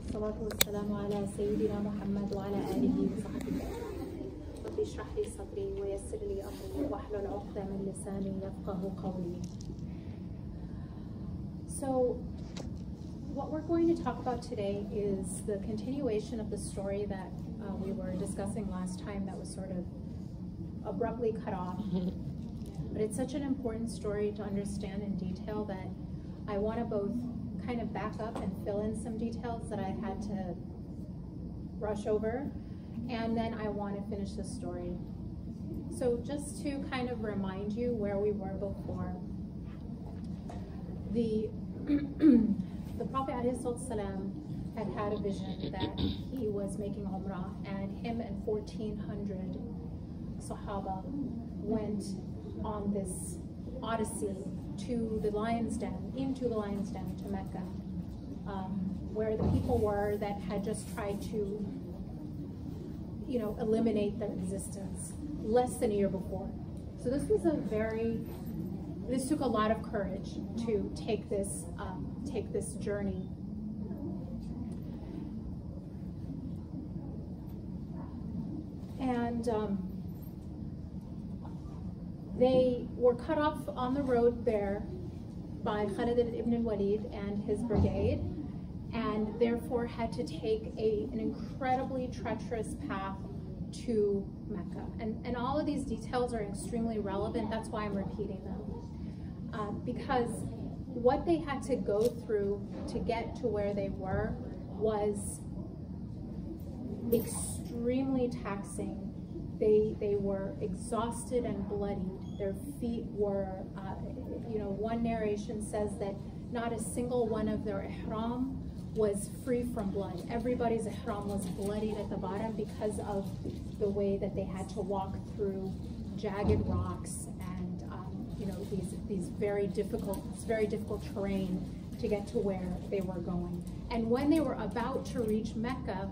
والصلاة والسلام على سيدنا محمد وعلى آله وصحبه. رب اشرح لي صدري ويسر لي أمري واحلل عقدة من لساني يفقه قولي. So, what we're going to talk about today is the continuation of the story that we were discussing last time that was sort of abruptly cut off. But it's such an important story to understand in detail that I want to both kind of back up and fill in some details that I had to rush over, and then I want to finish the story. So just to kind of remind you where we were before, the Prophet ﷺ had a vision that he was making Umrah, and him and 1,400 Sahaba went on this odyssey to the lion's den, into the lion's den to Mecca, where the people were that had just tried to, eliminate their existence less than a year before. So this was this took a lot of courage to take this journey. And they were cut off on the road there by Khalid ibn al-Walid and his brigade, and therefore had to take an incredibly treacherous path to Mecca. And all of these details are extremely relevant. That's why I'm repeating them. Because what they had to go through to get to where they were was extremely taxing. They were exhausted and bloodied. Their feet were, one narration says that not a single one of their ihram was free from blood. Everybody's ihram was bloodied at the bottom because of the way that they had to walk through jagged rocks and these very difficult terrain to get to where they were going. And when they were about to reach Mecca,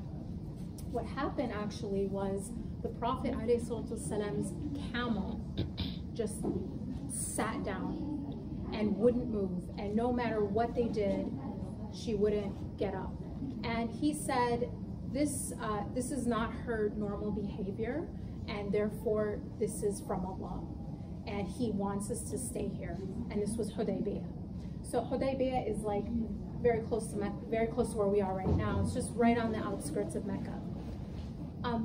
what happened actually was the Prophet ﷺ's camel just sat down and wouldn't move, and no matter what they did, she wouldn't get up. And he said, this is not her normal behavior, and therefore this is from Allah, and he wants us to stay here. And this was Hudaybiyah. So Hudaybiyah is like very close to Mecca, very close to where we are right now. It's just right on the outskirts of Mecca. Are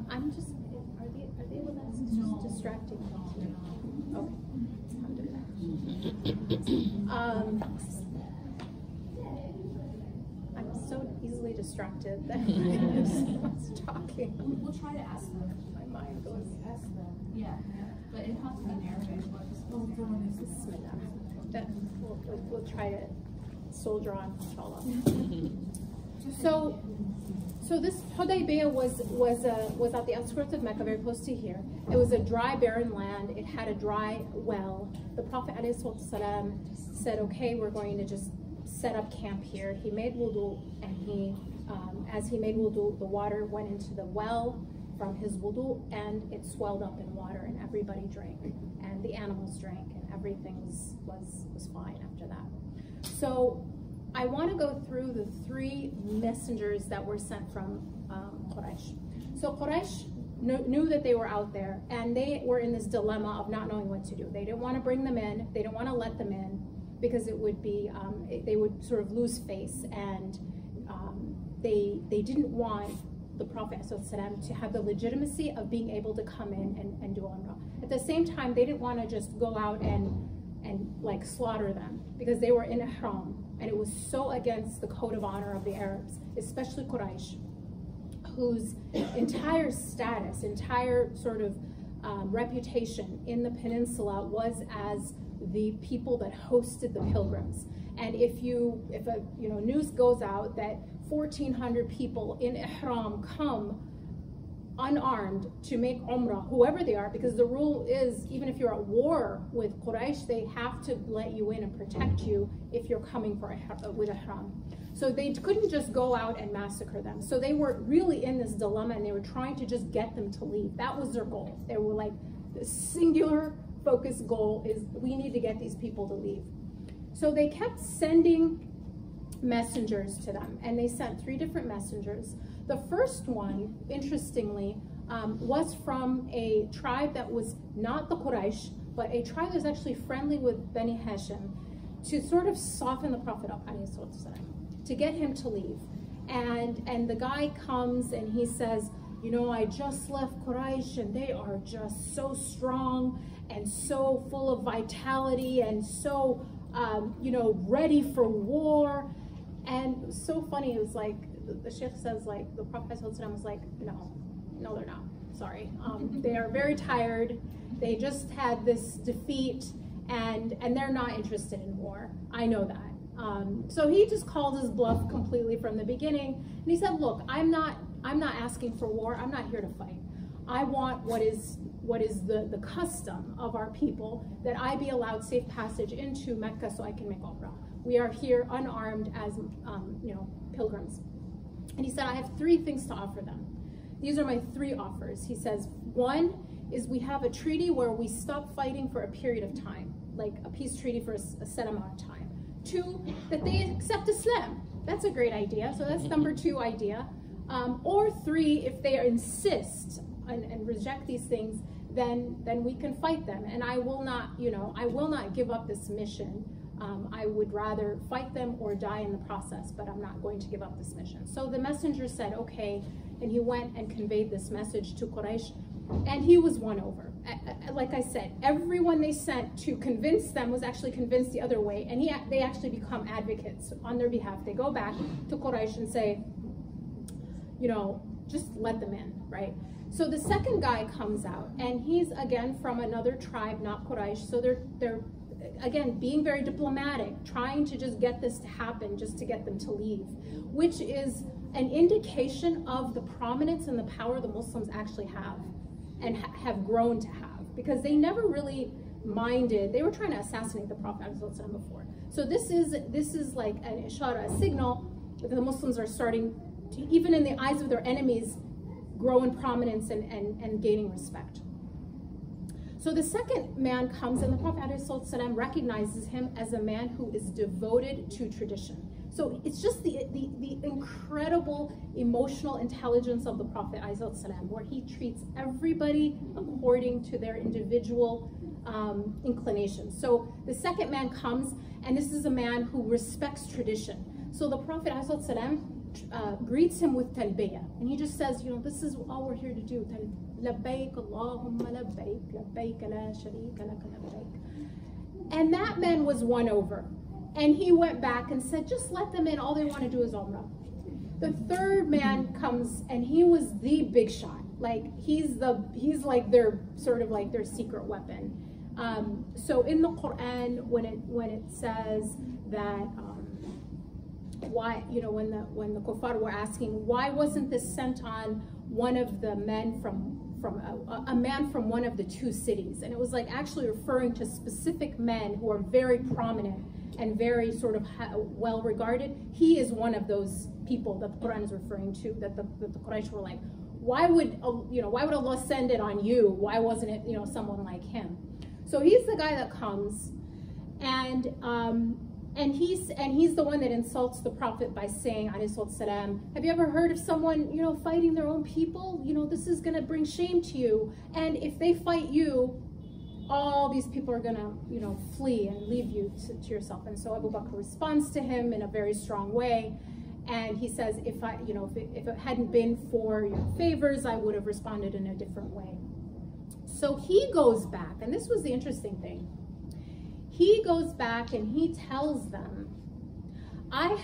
they with us? It's just distracting me. Okay. I'm so easily distracted that I'm just talking. We'll try to ask them. My mind goes. Ask them. Yeah. But it has to be narrated. We'll try to soldier on, inshallah. So this Hudaybiyah was at the outskirts of Mecca, very close to here. It was a dry, barren land. It had a dry well. The Prophet ﷺ said, okay, we're going to just set up camp here. He made wudu, and as he made wudu, the water went into the well from his wudu, and it swelled up in water, and everybody drank, and the animals drank, and everything was fine after that. So I want to go through the three messengers that were sent from Quraysh. So Quraysh knew that they were out there, and they were in this dilemma of not knowing what to do. They didn't want to bring them in. They didn't want to let them in because it would be, they would sort of lose face, and they didn't want the Prophet ﷺ to have the legitimacy of being able to come in and do Umrah. At the same time, they didn't want to just go out and like slaughter them because they were in ihram. And it was so against the code of honor of the Arabs, especially Quraysh, whose entire status, entire sort of reputation in the peninsula was as the people that hosted the pilgrims. And if news goes out that 1,400 people in ihram come unarmed to make Umrah, whoever they are, because the rule is even if you're at war with Quraysh, they have to let you in and protect you if you're coming with ihram. So they couldn't just go out and massacre them. So they were really in this dilemma, and they were trying to just get them to leave. That was their goal. They were like, the singular focus goal is we need to get these people to leave. So they kept sending messengers to them, and they sent 3 different messengers. The first one, interestingly, was from a tribe that was not the Quraysh, but a tribe that was actually friendly with Bani Hashim, to sort of soften the Prophet up, to get him to leave. And the guy comes and he says, you know, I just left Quraysh and they are just so strong and so full of vitality and so, you know, ready for war. And so funny, it was like, the Sheikh says, like, the Prophet was like, no, they're not, sorry. They are very tired. They just had this defeat and they're not interested in war. I know that. So he just called his bluff completely from the beginning. And he said, look, I'm not asking for war. I'm not here to fight. I want what is the custom of our people, that I be allowed safe passage into Mecca so I can make Umrah. We are here unarmed as you know, pilgrims. And he said, I have 3 things to offer them. These are my 3 offers. He says, 1 is we have a treaty where we stop fighting for a period of time, like a peace treaty for a set amount of time. 2, that they accept Islam. That's a great idea. So that's number 2 idea. Or 3, if they insist and reject these things, then we can fight them. And I will not, you know, I will not give up this mission. I would rather fight them or die in the process, but I'm not going to give up this mission. So the messenger said, okay, and he went and conveyed this message to Quraysh, and he was won over. Like I said, everyone they sent to convince them was actually convinced the other way, and they actually become advocates on their behalf. They go back to Quraysh and say, you know, just let them in, right? So the second guy comes out, and he's again from another tribe, not Quraysh. So they're again being very diplomatic, trying to just get this to happen, just to get them to leave, which is an indication of the prominence and the power the Muslims actually have and have grown to have, because they never really minded. They were trying to assassinate the Prophet before. So this is like an ishara, a signal that the Muslims are starting to, even in the eyes of their enemies, grow in prominence and gaining respect. So the second man comes, and the Prophet ﷺ recognizes him as a man who is devoted to tradition. So it's just the incredible emotional intelligence of the Prophet ﷺ, where he treats everybody according to their individual inclinations. So the second man comes, and this is a man who respects tradition. So the Prophet ﷺ greets him with talbiyah, and he just says, you know, this is all we're here to do. Labbaik Allahumma labbaik, labbaik la sharika laka labbaik. And that man was won over, and he went back and said, just let them in, all they want to do is Umrah. The third man comes, and he was the big shot. Like he's like their sort of like their secret weapon. So in the Quran, when it says that why, you know, when the kuffar were asking, why wasn't this sent on one of the men from a man from one of the 2 cities? And it was like actually referring to specific men who are very prominent and very sort of well regarded. He is one of those people that the Quran is referring to, that the Quraysh were like, why would Allah send it on you? Why wasn't it, you know, someone like him? So he's the guy that comes, and he's the one that insults the Prophet by saying, alayhi, have you ever heard of someone, you know, fighting their own people? You know, this is going to bring shame to you. And if they fight you, all these people are going to, you know, flee and leave you to yourself. And so Abu Bakr responds to him in a very strong way. And he says, if it hadn't been for your favors, I would have responded in a different way. So he goes back, and this was the interesting thing. He goes back and he tells them, I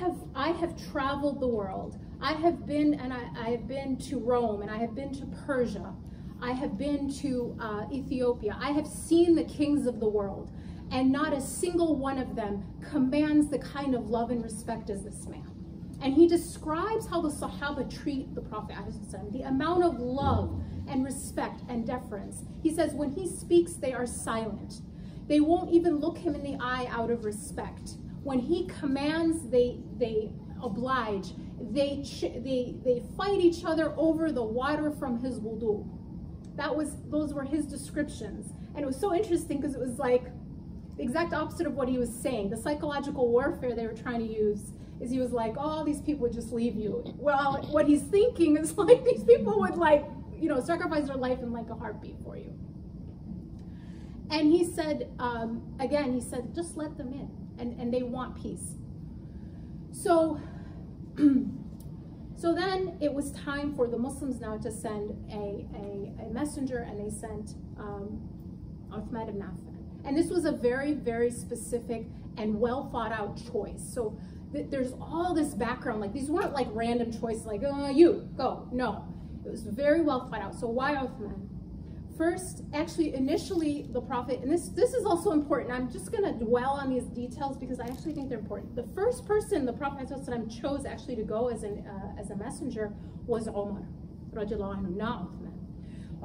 have traveled the world. I have been to Rome, and I have been to Persia. I have been to Ethiopia. I have seen the kings of the world, and not a single one of them commands the kind of love and respect as this man. And he describes how the Sahaba treat the Prophet, the amount of love and respect and deference. He says when he speaks, they are silent. They won't even look him in the eye out of respect. When he commands, they oblige. They fight each other over the water from his wudu. Those were his descriptions. And it was so interesting because it was like the exact opposite of what he was saying. The psychological warfare they were trying to use is he was like, oh, these people would just leave you. Well, what he's thinking is like, these people would like, you know, sacrifice their life in like a heartbeat for you. And he said, again, he said, just let them in, and they want peace. So, so then it was time for the Muslims now to send a messenger, and they sent Uthman ibn Affan. And this was a very, very specific and well thought out choice. So there's all this background, like these weren't like random choices, like, you, go. No, it was very well thought out. So why Uthman? First, actually, initially, the Prophet, and this is also important. I'm just going to dwell on these details because I actually think they're important. The first person the Prophet ﷺ chose actually to go as a messenger was Umar, radiallahu anhu, not Uthman.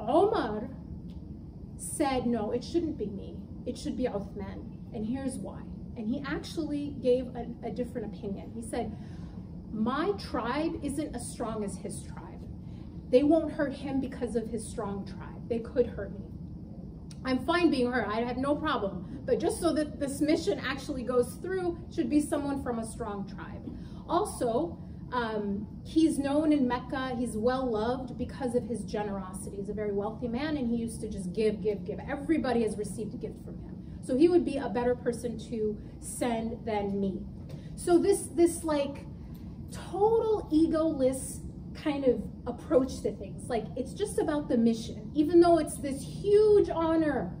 Umar said, no, it shouldn't be me. It should be Uthman. And here's why. And he actually gave a different opinion. He said, my tribe isn't as strong as his tribe. They won't hurt him because of his strong tribe. They could hurt me. I'm fine being hurt. I have no problem. But just so that this mission actually goes through, should be someone from a strong tribe. Also, he's known in Mecca. He's well loved because of his generosity. He's a very wealthy man, and he used to just give. Everybody has received a gift from him. So he would be a better person to send than me. So this like total egoless kind of approach to things. Like, it's just about the mission, even though it's this huge honor,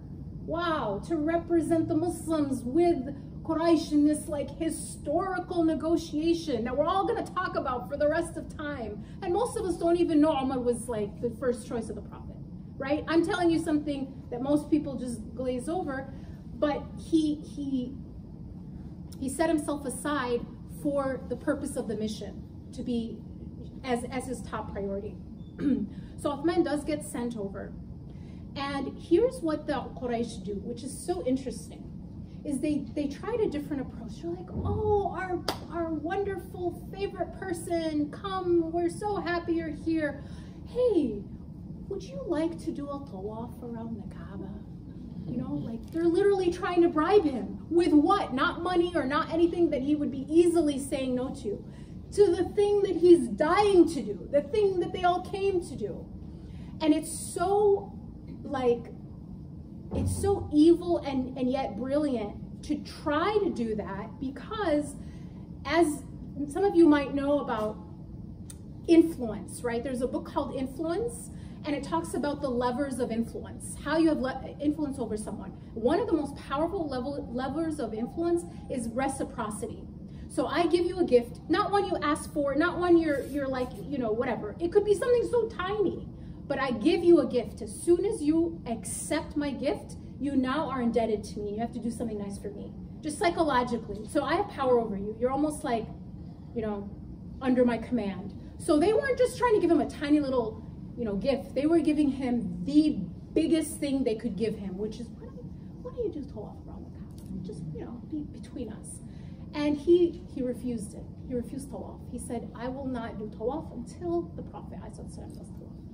wow, to represent the Muslims with Quraysh in this like historical negotiation that we're all going to talk about for the rest of time. And most of us don't even know Umar was like the first choice of the Prophet, right? I'm telling you something that most people just glaze over, but he set himself aside for the purpose of the mission, to be as his top priority. So Uthman does get sent over. And here's what the Quraysh do, which is so interesting, is they tried a different approach. They're like, oh, our wonderful favorite person, come, we're so happy you're here. Hey, would you like to do a tawaf around the Kaaba? You know, like they're literally trying to bribe him with what? Not money or not anything that he would be easily saying no to the thing that he's dying to do, the thing that they all came to do. And it's so like, it's so evil and yet brilliant to try to do that, because as some of you might know about influence, right? There's a book called Influence, and it talks about the levers of influence, how you have influence over someone. One of the most powerful levers of influence is reciprocity. So I give you a gift, not one you ask for, not one you're like, you know, whatever. It could be something so tiny, but I give you a gift. As soon as you accept my gift, you now are indebted to me. You have to do something nice for me, just psychologically. So I have power over you. You're almost like, you know, under my command. So they weren't just trying to give him a tiny little, you know, gift. They were giving him the biggest thing they could give him, which is, why don't you do tawaf around the Kaaba? Just, you know, be between us. And he refused it. He refused tawaf. He said, I will not do tawaf until the Prophet does tawaf.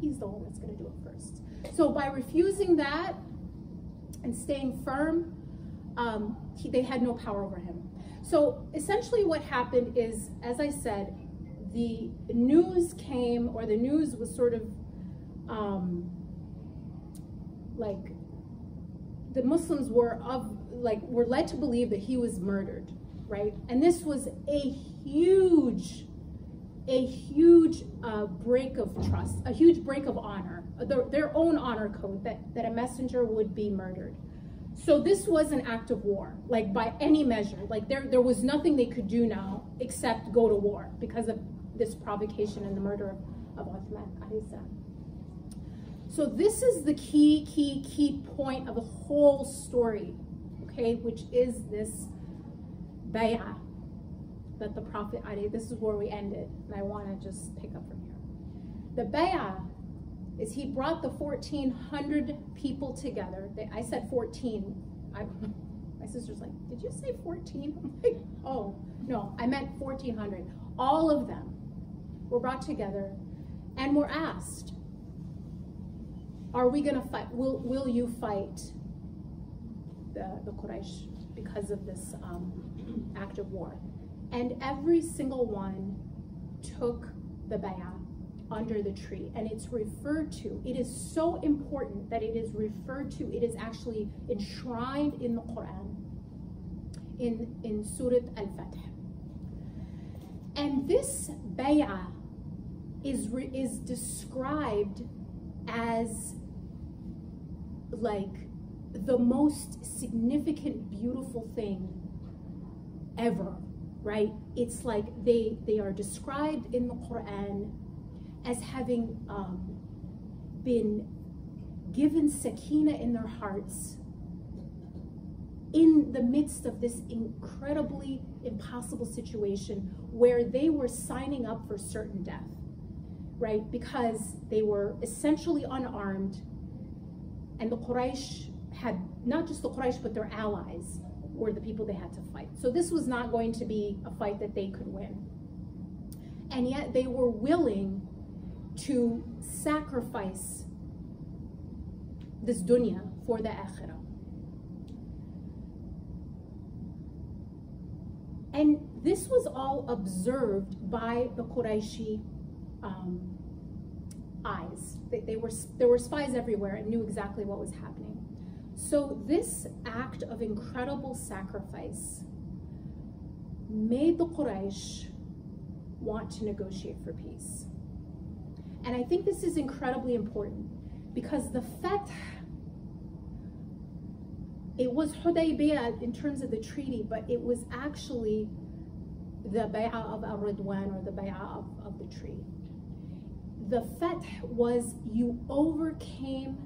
He's the one that's going to do it first. So by refusing that and staying firm, they had no power over him. So essentially what happened is, as I said, the news came, or the news was sort of like the Muslims were led to believe that he was murdered. Right? And this was a huge break of trust, a huge break of honor, their own honor code, that a messenger would be murdered. So this was an act of war, like by any measure. Like there was nothing they could do now except go to war because of this provocation and the murder of Uthman. So this is the key point of the whole story, okay, which is this bay'ah that the Prophet, this is where we ended, and I want to just pick up from here. The bay'ah is he brought the 1,400 people together. I said 14. My sister's like, did you say 14? I'm like, oh, no, I meant 1,400. All of them were brought together and were asked, are we going to fight? Will you fight the Quraysh because of this act of war? And every single one took the bay'ah under the tree, and it's referred to. It is so important that it is referred to. It is actually enshrined in the Quran, in Surah Al-Fath. And this bay'ah is described as like the most significant, beautiful thing ever, right? It's like they are described in the Quran as having been given sakina in their hearts in the midst of this incredibly impossible situation where they were signing up for certain death, right? Because they were essentially unarmed, and the Quraysh had, not just the Quraysh, but their allies were the people they had to fight. So this was not going to be a fight that they could win. And yet they were willing to sacrifice this dunya for the akhirah. And this was all observed by the Qurayshi eyes. There were spies everywhere and knew exactly what was happening. So this act of incredible sacrifice made the Quraysh want to negotiate for peace. And I think this is incredibly important because the Fath, it was Hudaybiyah in terms of the treaty, but it was actually the bay'ah of al-Ridwan, or the bay'ah of the tree. The Fath was you overcame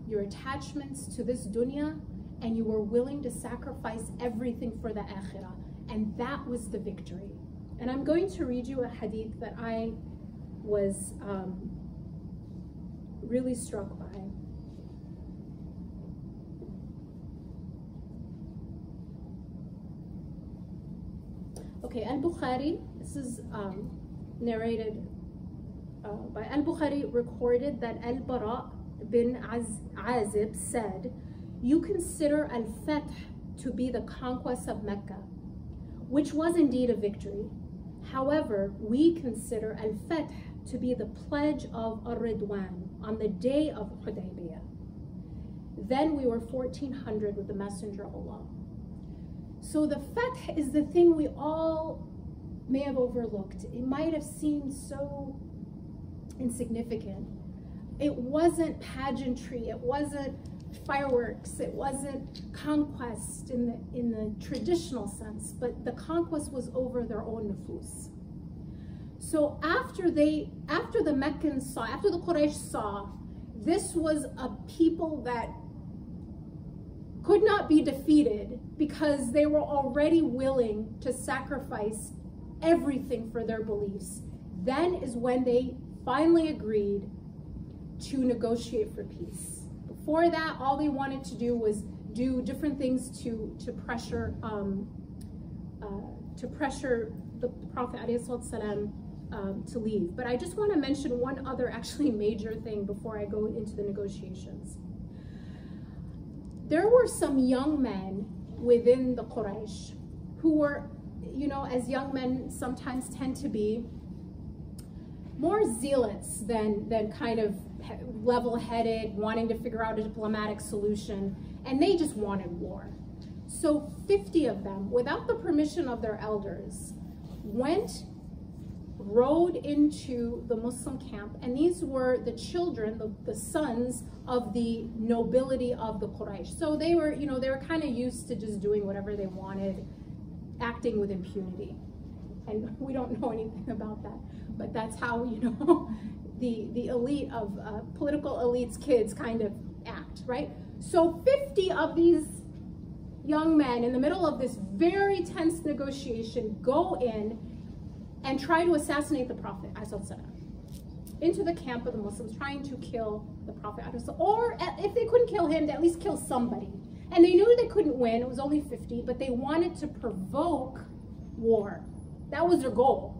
your attachments to this dunya and you were willing to sacrifice everything for the akhirah. And that was the victory. And I'm going to read you a hadith that I was really struck by. Okay, Al-Bukhari, this is narrated by Al-Bukhari, recorded that Al-Bara bin Azib said, "You consider Al-Fath to be the conquest of Mecca, which was indeed a victory. However, we consider Al-Fath to be the pledge of Ar-Ridwan on the day of Hudaybiyah. Then we were 1,400 with the Messenger of Allah." So the Fath is the thing we all may have overlooked. It might have seemed so insignificant. It wasn't pageantry, it wasn't fireworks, it wasn't conquest in the traditional sense, but the conquest was over their own nufus. So after the Meccans saw, after the Quraysh saw, this was a people that could not be defeated because they were already willing to sacrifice everything for their beliefs. Then is when they finally agreed to negotiate for peace. Before that, all they wanted to do was do different things to pressure the Prophet ﷺ to leave. But I just want to mention one other actually major thing before I go into the negotiations. There were some young men within the Quraysh who were, you know, as young men sometimes tend to be, more zealots than kind of level-headed, wanting to figure out a diplomatic solution, and they just wanted war. So 50 of them, without the permission of their elders, rode into the Muslim camp, and these were the children, the sons of the nobility of the Quraysh. So they were, you know, they were kind of used to just doing whatever they wanted, acting with impunity. And we don't know anything about that, but that's how, you know, the elite of political elites' kids kind of act, right? So 50 of these young men in the middle of this very tense negotiation go in and try to assassinate the Prophet into the camp of the Muslims, trying to kill the Prophet, or if they couldn't kill him, to at least kill somebody. And they knew they couldn't win, it was only 50, but they wanted to provoke war. That was their goal.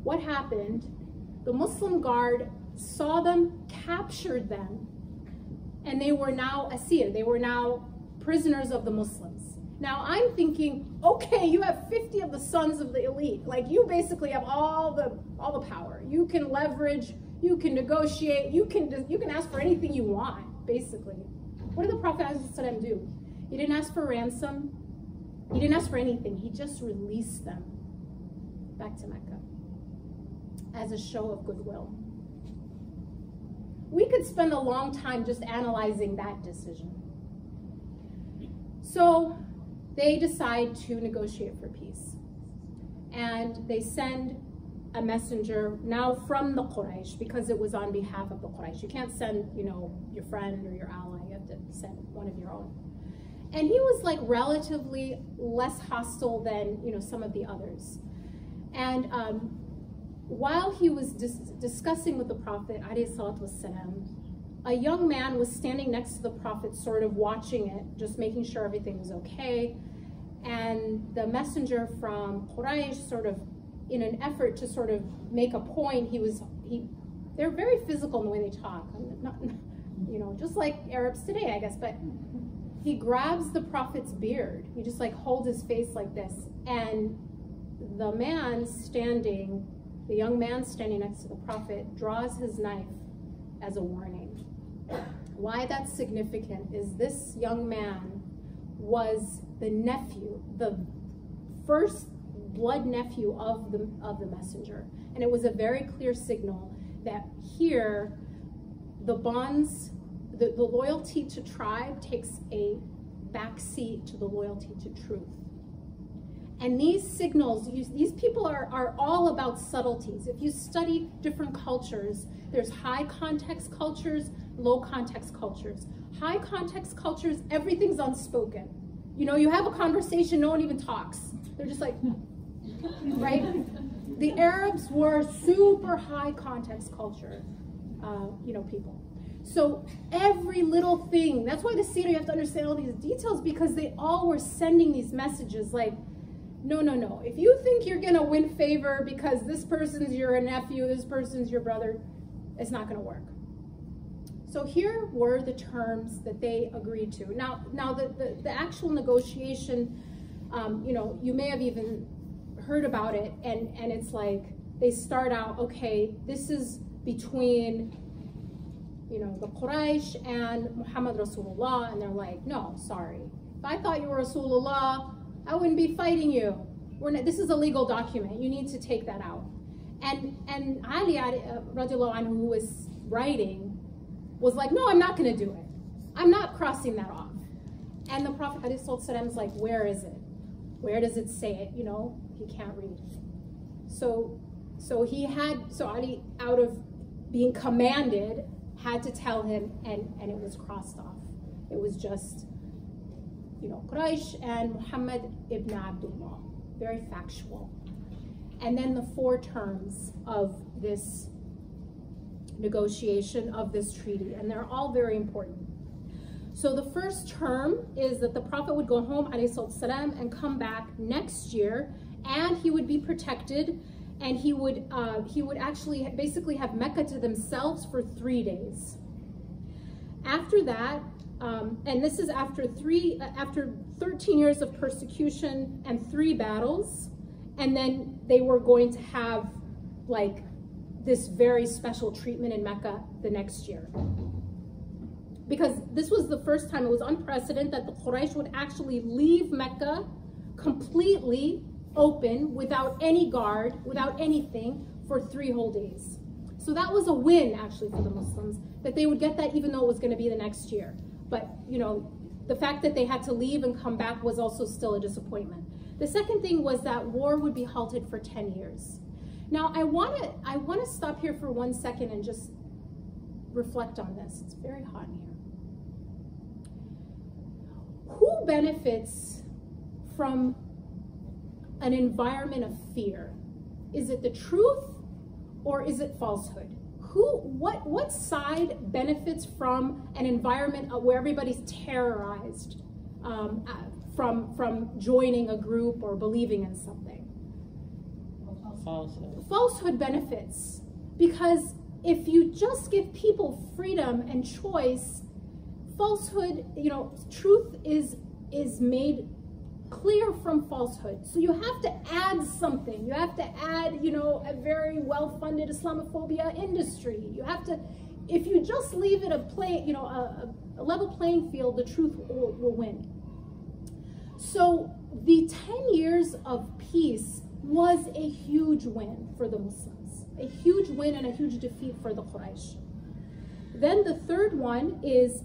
What happened? The Muslim guard saw them, captured them, and they were now asir, they were now prisoners of the Muslims. Now I'm thinking, okay, you have 50 of the sons of the elite. Like, you basically have all the power. You can leverage, you can negotiate, you can ask for anything you want, basically. What did the Prophet ﷺ do? He didn't ask for ransom. He didn't ask for anything. He just released them back to Mecca as a show of goodwill. We could spend a long time just analyzing that decision. So they decide to negotiate for peace. And they send a messenger now from the Quraysh, because it was on behalf of the Quraysh. You can't send, your friend or your ally. You have to send one of your own. And he was like relatively less hostile than, some of the others. And while he was discussing with the Prophet, ﷺ, a young man was standing next to the Prophet, sort of watching it, just making sure everything was okay. And the messenger from Quraysh, sort of in an effort to sort of make a point, they're very physical in the way they talk. Not, just like Arabs today, I guess, but he grabs the Prophet's beard. He just like holds his face like this. And the young man standing next to the Prophet draws his knife as a warning. Why that's significant is this young man was the nephew, the first blood nephew of the messenger. And it was a very clear signal that here the bonds, the loyalty to tribe takes a backseat to the loyalty to truth. And these signals, these people are all about subtleties. If you study different cultures, there's high context cultures, low context cultures. High context cultures, everything's unspoken. You have a conversation, no one even talks. They're just like, right? The Arabs were super high context culture, people. So every little thing, that's why the Seerah, you have to understand all these details, because they all were sending these messages like, no. If you think you're gonna win favor because this person's your nephew, this person's your brother, it's not gonna work. So here were the terms that they agreed to. Now the actual negotiation, you may have even heard about it, and it's like, they start out, okay, this is between, the Quraysh and Muhammad Rasulullah, and they're like, no, sorry. If I thought you were Rasulullah, I wouldn't be fighting you. This is a legal document. You need to take that out. And Ali radiallahu anhu, who was writing, was like, no, I'm not going to do it. I'm not crossing that off. And the Prophet ﷺ is like, where is it? Where does it say it? He can't read. So Ali, out of being commanded, had to tell him, and it was crossed off. It was just, Quraysh and Muhammad ibn Abdullah. Very factual. And then the 4 terms of this negotiation, of this treaty, and they're all very important. So the first term is that the Prophet would go home, ﷺ, and come back next year, and he would be protected, and he would actually basically have Mecca to themselves for 3 days. After that, and this is after 13 years of persecution and 3 battles, and then they were going to have like this very special treatment in Mecca the next year. Because this was the first time, it was unprecedented, that the Quraysh would actually leave Mecca completely open, without any guard, without anything, for 3 whole days. So that was a win actually for the Muslims, that they would get that even though it was going to be the next year. But the fact that they had to leave and come back was also still a disappointment. The second thing was that war would be halted for 10 years. Now I want to stop here for 1 second and just reflect on this. It's very hot in here. Who benefits from an environment of fear? Is it the truth or is it falsehood? What side benefits from an environment where everybody's terrorized from joining a group or believing in something? Falsehood. Falsehood benefits, because if you just give people freedom and choice, falsehood, truth is made clear from falsehood. So you have to add something. You have to add, you know, a very well-funded Islamophobia industry. You have to, if you just leave it a level playing field, the truth will win. So the 10 years of peace was a huge win for the Muslims, a huge win and a huge defeat for the Quraysh. Then the third one is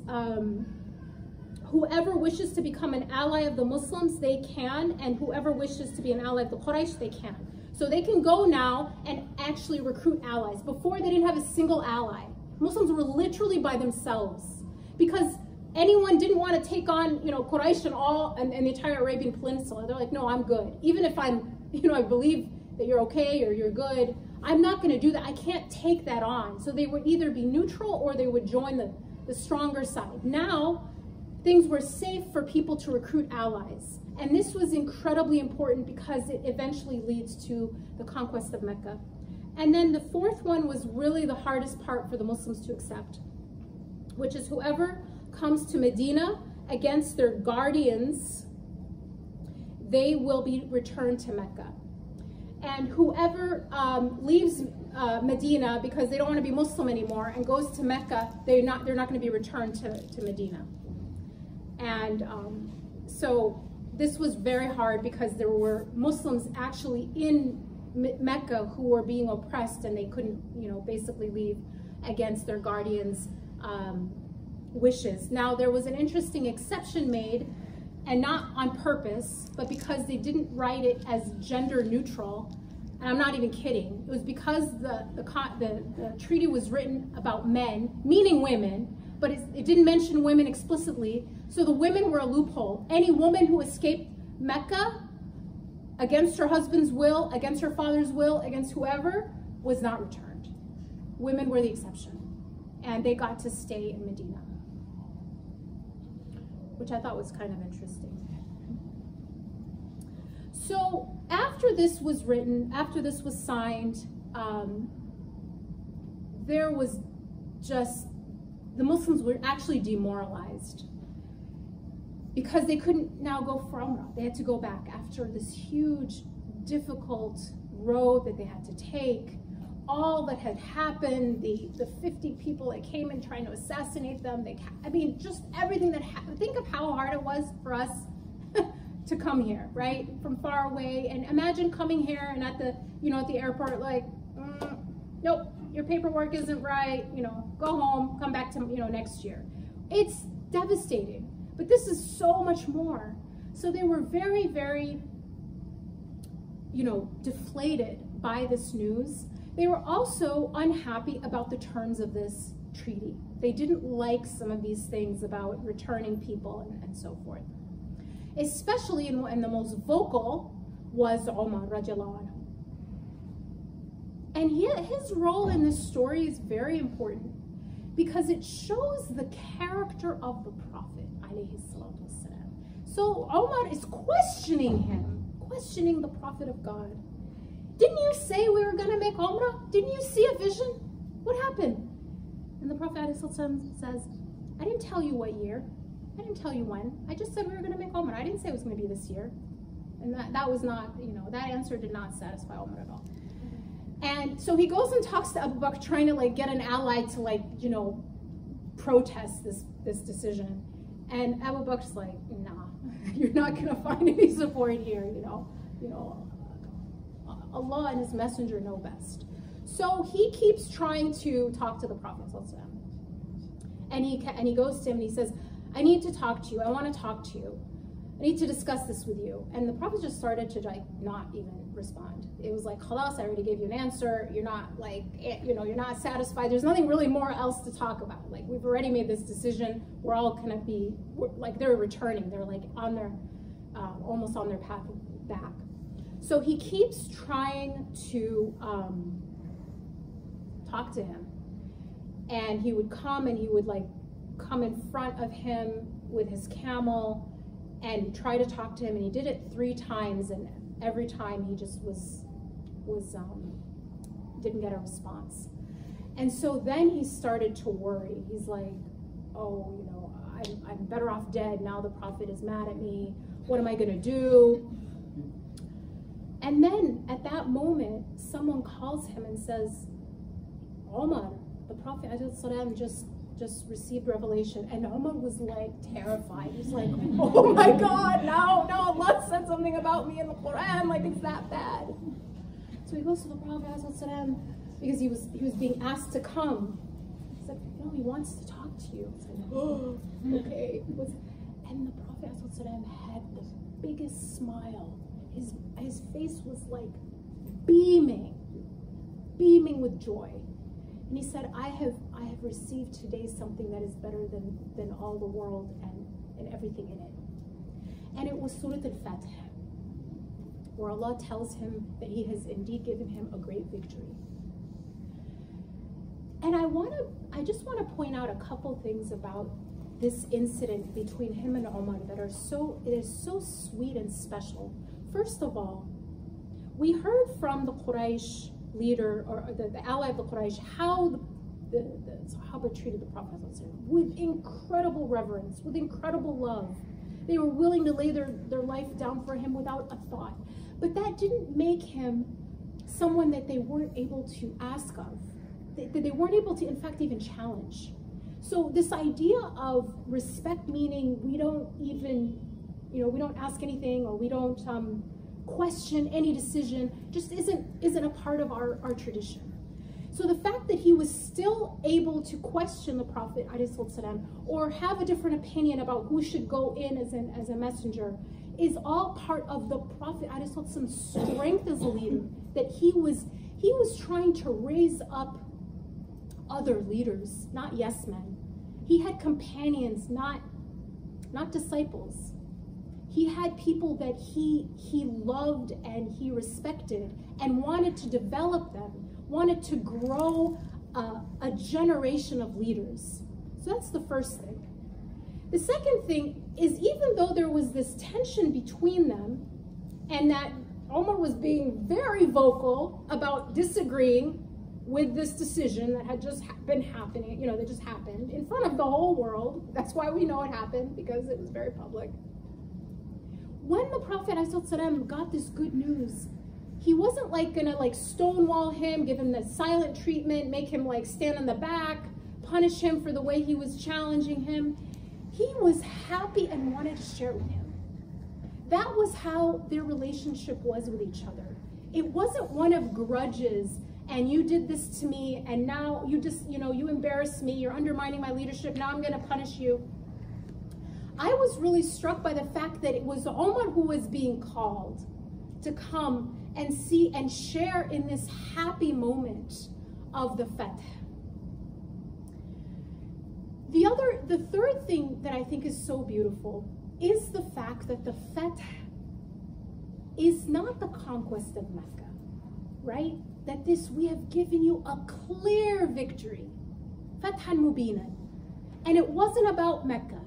whoever wishes to become an ally of the Muslims, they can, and whoever wishes to be an ally of the Quraysh, they can. So they can go now and actually recruit allies. Before, they didn't have a single ally. Muslims were literally by themselves because anyone didn't want to take on, you know, Quraysh and the entire Arabian Peninsula. They're like, no, I'm good. Even if I'm, you know, I believe that you're okay or you're good, I'm not going to do that. I can't take that on. So they would either be neutral or they would join the stronger side. Now, things were safe for people to recruit allies. And this was incredibly important because it eventually leads to the conquest of Mecca. And then the fourth one was really the hardest part for the Muslims to accept, which is whoever comes to Medina against their guardians, they will be returned to Mecca. And whoever leaves Medina because they don't want to be Muslim anymore and goes to Mecca, they're not going to be returned to Medina. And so this was very hard because there were Muslims actually in Mecca who were being oppressed and they couldn't, you know, basically leave against their guardians' wishes. Now, there was an interesting exception made, and not on purpose, but because they didn't write it as gender neutral. And I'm not even kidding. It was because the treaty was written about men, meaning women, but it didn't mention women explicitly. So the women were a loophole. Any woman who escaped Mecca against her husband's will, against her father's will, against whoever, was not returned. Women were the exception. And they got to stay in Medina, which I thought was kind of interesting. So after this was written, after this was signed, there was just, the Muslims were actually demoralized because they couldn't now go for Umrah. They had to go back after this huge, difficult road that they had to take. All that had happened, the 50 people that came in trying to assassinate them, I mean, just everything that happened. Think of how hard it was for us to come here, right? From far away. And imagine coming here and at the, you know, at the airport, like, nope, your paperwork isn't right, you know, go home, come back to, you know, next year. It's devastating, but this is so much more. So they were very, very, you know, deflated by this news. They were also unhappy about the terms of this treaty. They didn't like some of these things about returning people and so forth. Especially, and the most vocal was Umar radiallahu anhu. And his role in this story is very important because it shows the character of the Prophet alayhi salatu wasalam. So Umar is questioning him, questioning the Prophet of God. Didn't you say we were going to make Umrah? Didn't you see a vision? What happened? And the Prophet ﷺ says, I didn't tell you what year. I didn't tell you when. I just said we were going to make Umrah. I didn't say it was going to be this year. And that was not, you know, that answer did not satisfy Umar at all. And so he goes and talks to Abu Bakr, trying to like get an ally to like, you know, protest this decision. And Abu Bakr's like, nah, you're not going to find any support here, you know. Allah and his messenger know best. So he keeps trying to talk to the Prophet ﷺ. And he goes to him and he says, I need to talk to you. I want to talk to you. I need to discuss this with you. And the Prophet just started to like not even respond. It was like, khalas, I already gave you an answer. You're not like, you know, you're not satisfied. There's nothing really more else to talk about. Like, we've already made this decision. We're all gonna be, like, they're returning. They're like on their, almost on their path back. So he keeps trying to talk to him. And he would come and he would like come in front of him with his camel and try to talk to him. And he did it 3 times, and every time he just didn't get a response. And so then he started to worry. He's like, oh, you know, I'm better off dead. Now the Prophet is mad at me. What am I going to do? And then at that moment, someone calls him and says, Omar, the Prophet ﷺ just received revelation. And Omar was like terrified. He was like, oh my God, no, Allah said something about me in the Quran, like it's that bad. So he goes to the Prophet ﷺ because he was being asked to come. He said, no, he wants to talk to you. It's like, oh, okay. And the Prophet ﷺ had the biggest smile. His face was like beaming with joy. And he said, I have received today something that is better than all the world and everything in it. And it was Surah Al-Fatih, where Allah tells him that He has indeed given him a great victory. And I just want to point out a couple things about this incident between him and Umar that it is so sweet and special. First of all, we heard from the Quraysh leader, or the ally of the Quraysh, how the Sahaba treated the Prophet with incredible reverence, with incredible love. They were willing to lay their life down for him without a thought. But that didn't make him someone that they weren't able to ask of, that they weren't able to, in fact, even challenge. So this idea of respect, meaning we don't even, we don't ask anything, or we don't question any decision, just isn't a part of our tradition. So the fact that he was still able to question the Prophet ﷺ, or have a different opinion about who should go in as a messenger, is all part of the Prophet ﷺ's strength as a leader, that he was trying to raise up other leaders, not yes men. He had companions, not disciples. He had people that he loved and he respected and wanted to develop them, wanted to grow a generation of leaders. So that's the first thing. The second thing is, even though there was this tension between them, and that Omar was being very vocal about disagreeing with this decision that had just been happening, that just happened in front of the whole world. That's why we know it happened, because it was very public. When the Prophet ﷺ got this good news, he wasn't gonna stonewall him, give him the silent treatment, make him stand in the back, punish him for the way he was challenging him. He was happy and wanted to share it with him. That was how their relationship was with each other. It wasn't one of grudges, and you did this to me, and now you just, you embarrassed me, you're undermining my leadership, now I'm gonna punish you. I was really struck by the fact that it was Omar who was being called to come and see and share in this happy moment of the Fath. The third thing that I think is so beautiful is the fact that the Fath is not the conquest of Mecca, right? That we have given you a clear victory, Fathan Mubinan. And it wasn't about Mecca.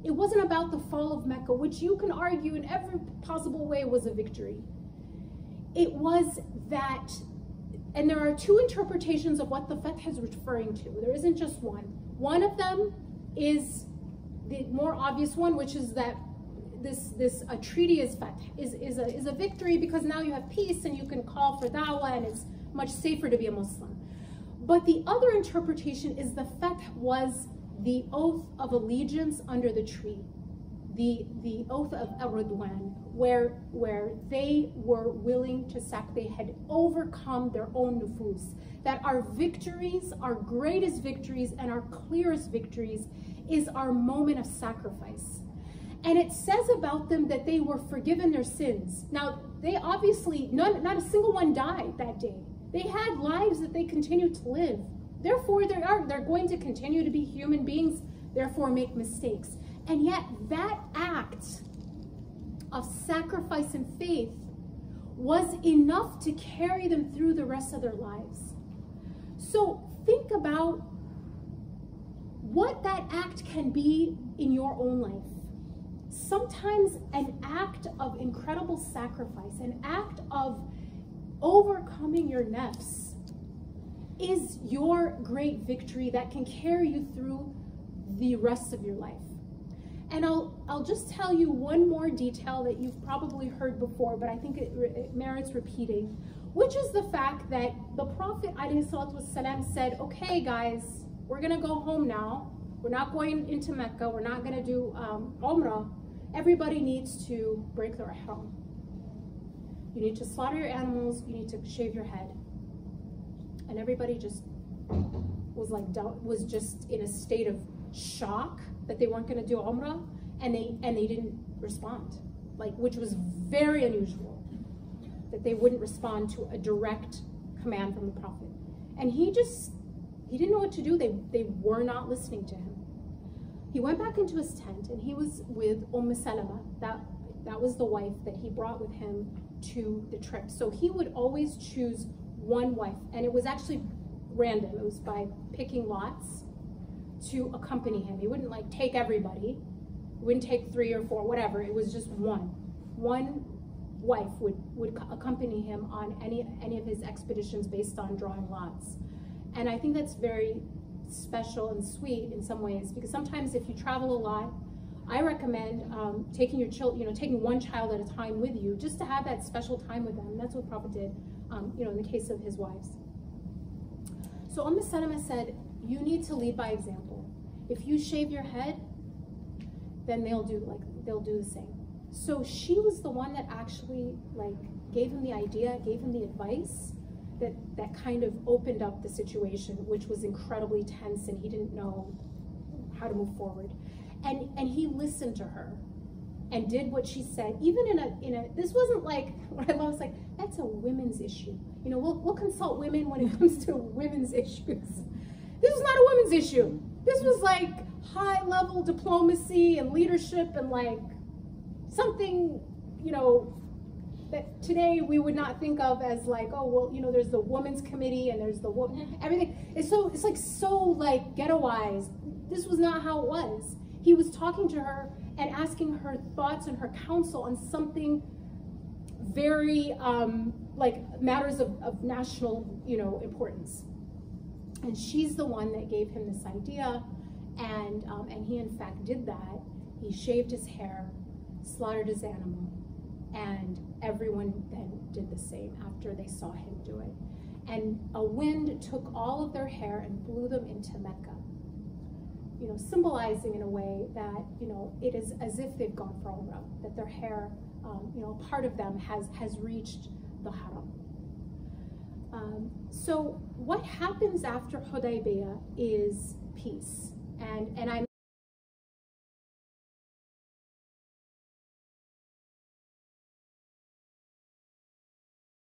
It wasn't about the fall of Mecca, which you can argue in every possible way was a victory. It was that, and there are two interpretations of what the Fath is referring to. There isn't just one. One of them is the more obvious one, which is that a treaty is Fath, is a victory, because now you have peace and you can call for da'wah and it's much safer to be a Muslim. But the other interpretation is the Fath was the oath of allegiance under the tree, the oath of Ar-Ridwan, where they were willing to they had overcome their own nufus. That our victories, our greatest victories and our clearest victories, is our moment of sacrifice. And it says about them that they were forgiven their sins. Now, they obviously, not a single one died that day. They had lives that they continued to live. Therefore, they're going to continue to be human beings, therefore make mistakes. And yet, that act of sacrifice and faith was enough to carry them through the rest of their lives. So think about what that act can be in your own life. Sometimes an act of incredible sacrifice, an act of overcoming your nafs, is your great victory that can carry you through the rest of your life. And I'll just tell you one more detail that you've probably heard before, but I think it merits repeating, which is the fact that the Prophet ﷺ said, okay guys, we're gonna go home now. We're not going into Mecca. We're not gonna do Umrah. Everybody needs to break their ihram. You need to slaughter your animals. You need to shave your head. And everybody just was just in a state of shock that they weren't going to do Umrah, and they didn't respond, which was very unusual, that they wouldn't respond to a direct command from the Prophet. And he didn't know what to do. They were not listening to him. He went back into his tent, and he was with Salama. That was the wife that he brought with him to the trip. So he would always choose one wife, and it was actually random. It was by picking lots to accompany him. He wouldn't take everybody. He wouldn't take 3 or 4, whatever. It was just one wife would accompany him on any of his expeditions based on drawing lots. And I think that's very special and sweet in some ways, because sometimes if you travel a lot, I recommend taking your taking one child at a time with you, just to have that special time with them. And that's what Prophet did, in the case of his wives. So Salama said, you need to lead by example. If you shave your head, then they'll do the same. So she was the one that actually gave him the idea, gave him the advice that kind of opened up the situation, which was incredibly tense, and he didn't know how to move forward. And he listened to her and did what she said, even in a this wasn't what I love is that's a women's issue. We'll consult women when it comes to women's issues. This was not a women's issue. This was high level diplomacy and leadership, and something, that today we would not think of as there's the women's committee and there's the everything. It's so ghettoized. This was not how it was. He was talking to her and asking her thoughts and her counsel on something very matters of national importance. And she's the one that gave him this idea, and he in fact did that. He shaved his hair, slaughtered his animal, and everyone then did the same after they saw him do it. And a wind took all of their hair and blew them into Mecca, symbolizing in a way that it is as if they've gone for Umrah, that their hair, part of them has reached the Haram. So what happens after Hudaybiyah is peace, and I'm